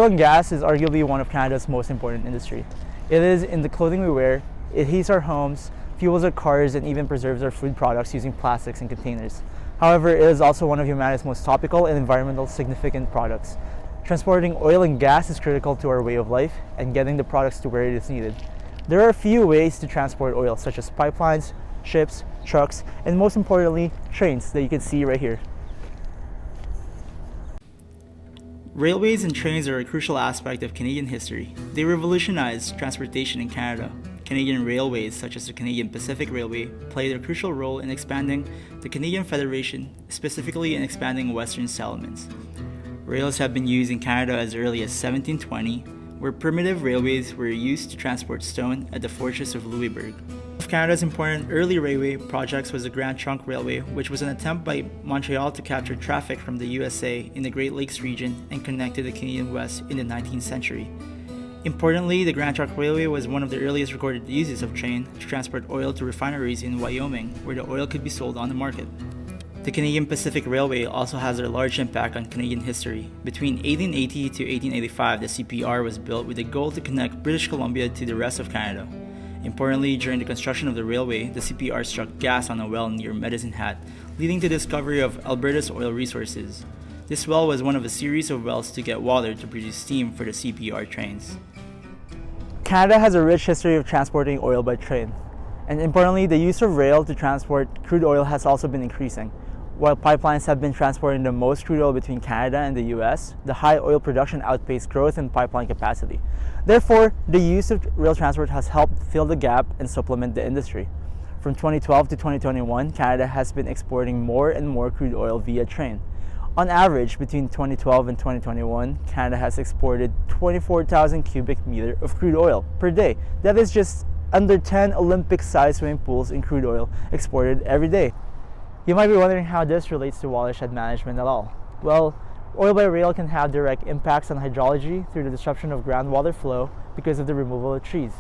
Oil and gas is arguably one of Canada's most important industry. It is in the clothing we wear, it heats our homes, fuels our cars, and even preserves our food products using plastics and containers. However, it is also one of humanity's most topical and environmental significant products. Transporting oil and gas is critical to our way of life and getting the products to where it is needed. There are a few ways to transport oil, such as pipelines, ships, trucks, and most importantly, trains that you can see right here. Railways and trains are a crucial aspect of Canadian history. They revolutionized transportation in Canada. Canadian railways, such as the Canadian Pacific Railway, played a crucial role in expanding the Canadian Federation, specifically in expanding Western settlements. Rails have been used in Canada as early as 1720, where primitive railways were used to transport stone at the fortress of Louisbourg. One of Canada's important early railway projects was the Grand Trunk Railway, which was an attempt by Montreal to capture traffic from the USA in the Great Lakes region and connect to the Canadian West in the 19th century. Importantly, the Grand Trunk Railway was one of the earliest recorded uses of train to transport oil to refineries in Wyoming, where the oil could be sold on the market. The Canadian Pacific Railway also has a large impact on Canadian history. Between 1880 to 1885, the CPR was built with the goal to connect British Columbia to the rest of Canada. Importantly, during the construction of the railway, the CPR struck gas on a well near Medicine Hat, leading to the discovery of Alberta's oil resources. This well was one of a series of wells to get water to produce steam for the CPR trains. Canada has a rich history of transporting oil by train, and importantly, the use of rail to transport crude oil has also been increasing. While pipelines have been transporting the most crude oil between Canada and the US, the high oil production outpaced growth in pipeline capacity. Therefore, the use of rail transport has helped fill the gap and supplement the industry. From 2012 to 2021, Canada has been exporting more and more crude oil via train. On average, between 2012 and 2021, Canada has exported 24,000 cubic meter of crude oil per day. That is just under 10 Olympic-sized swimming pools in crude oil exported every day. You might be wondering how this relates to watershed management at all. Well, oil by rail can have direct impacts on hydrology through the disruption of groundwater flow because of the removal of trees.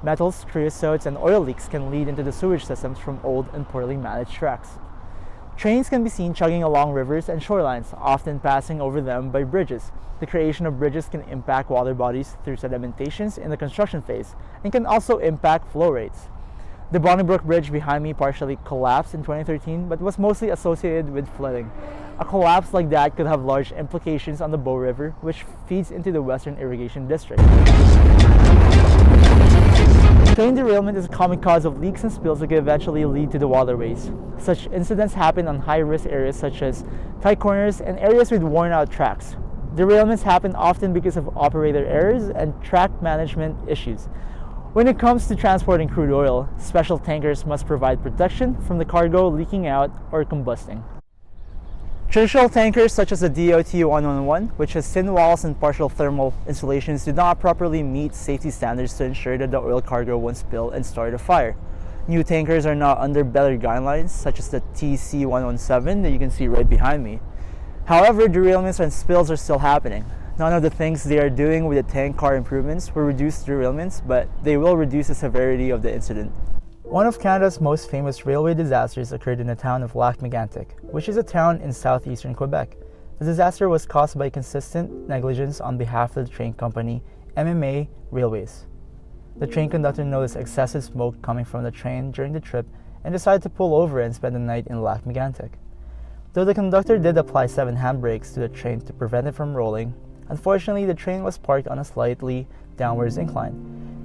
Metals, creosotes, and oil leaks can lead into the sewage systems from old and poorly managed tracks. Trains can be seen chugging along rivers and shorelines, often passing over them by bridges. The creation of bridges can impact water bodies through sedimentations in the construction phase and can also impact flow rates. The Bonnybrook Bridge behind me partially collapsed in 2013, but was mostly associated with flooding. A collapse like that could have large implications on the Bow River, which feeds into the Western Irrigation District. Train derailment is a common cause of leaks and spills that could eventually lead to the waterways. Such incidents happen on high-risk areas such as tight corners and areas with worn-out tracks. Derailments happen often because of operator errors and track management issues. When it comes to transporting crude oil, special tankers must provide protection from the cargo leaking out or combusting. Traditional tankers such as the DOT-111, which has thin walls and partial thermal insulations, do not properly meet safety standards to ensure that the oil cargo won't spill and start a fire. New tankers are now under better guidelines, such as the TC-117 that you can see right behind me. However, derailments and spills are still happening. None of the things they are doing with the tank car improvements will reduce derailments, but they will reduce the severity of the incident. One of Canada's most famous railway disasters occurred in the town of Lac-Mégantic, which is a town in southeastern Quebec. The disaster was caused by consistent negligence on behalf of the train company MMA Railways. The train conductor noticed excessive smoke coming from the train during the trip and decided to pull over and spend the night in Lac-Mégantic. Though the conductor did apply 7 handbrakes to the train to prevent it from rolling, unfortunately, the train was parked on a slightly downwards incline,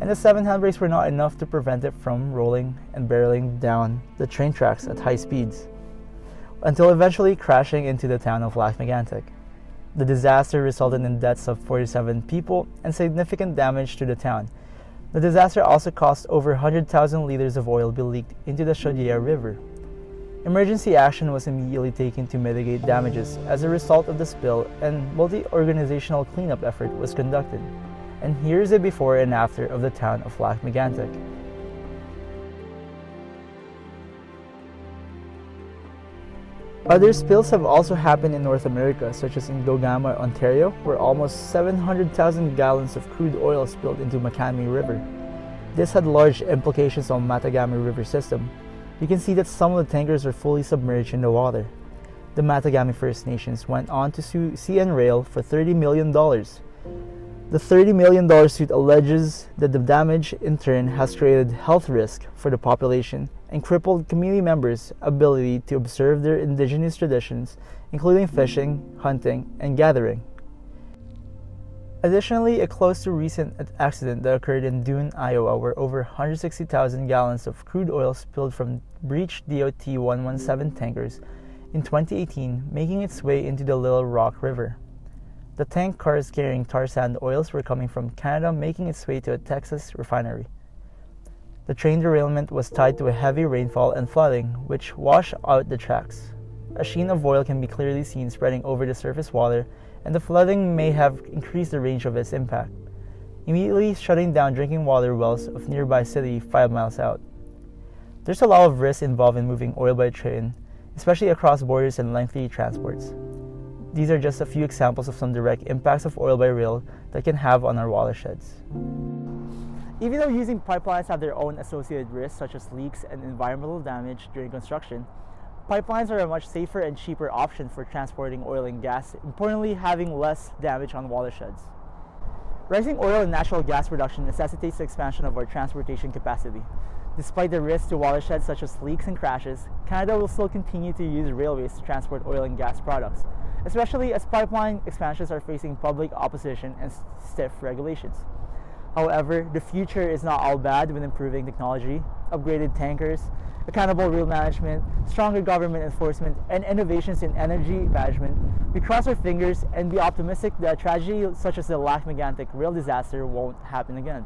and the 7 handbrakes were not enough to prevent it from rolling and barreling down the train tracks at high speeds, until eventually crashing into the town of Lac-Mégantic. The disaster resulted in deaths of 47 people and significant damage to the town. The disaster also caused over 100,000 liters of oil be leaked into the Chaudière River. Emergency action was immediately taken to mitigate damages as a result of the spill, and multi-organizational cleanup effort was conducted. And here's a before and after of the town of Lac-Mégantic. Other spills have also happened in North America, such as in Dogama, Ontario, where almost 700,000 gallons of crude oil spilled into Macamie River. This had large implications on Matagami River system. You can see that some of the tankers are fully submerged in the water. The Matagami First Nations went on to sue CN Rail for $30 million. The $30 million suit alleges that the damage in turn has created health risk for the population and crippled community members' ability to observe their indigenous traditions, including fishing, hunting, and gathering. Additionally, a close to recent accident that occurred in Dune, Iowa, where over 160,000 gallons of crude oil spilled from breached DOT 117 tankers in 2018, making its way into the Little Rock River. The tank cars carrying tar sand oils were coming from Canada, making its way to a Texas refinery. The train derailment was tied to a heavy rainfall and flooding, which washed out the tracks. A sheen of oil can be clearly seen spreading over the surface water, and the flooding may have increased the range of its impact, immediately shutting down drinking water wells of nearby city 5 miles out. There's a lot of risk involved in moving oil by train, especially across borders and lengthy transports. These are just a few examples of some direct impacts of oil by rail that can have on our watersheds. Even though using pipelines have their own associated risks such as leaks and environmental damage during construction, pipelines are a much safer and cheaper option for transporting oil and gas, importantly having less damage on watersheds. Rising oil and natural gas production necessitates the expansion of our transportation capacity. Despite the risks to watersheds such as leaks and crashes, Canada will still continue to use railways to transport oil and gas products, especially as pipeline expansions are facing public opposition and stiff regulations. However, the future is not all bad with improving technology, upgraded tankers, accountable rail management, stronger government enforcement, and innovations in energy management. We cross our fingers and be optimistic that a tragedy such as the Lac-Mégantic rail disaster won't happen again.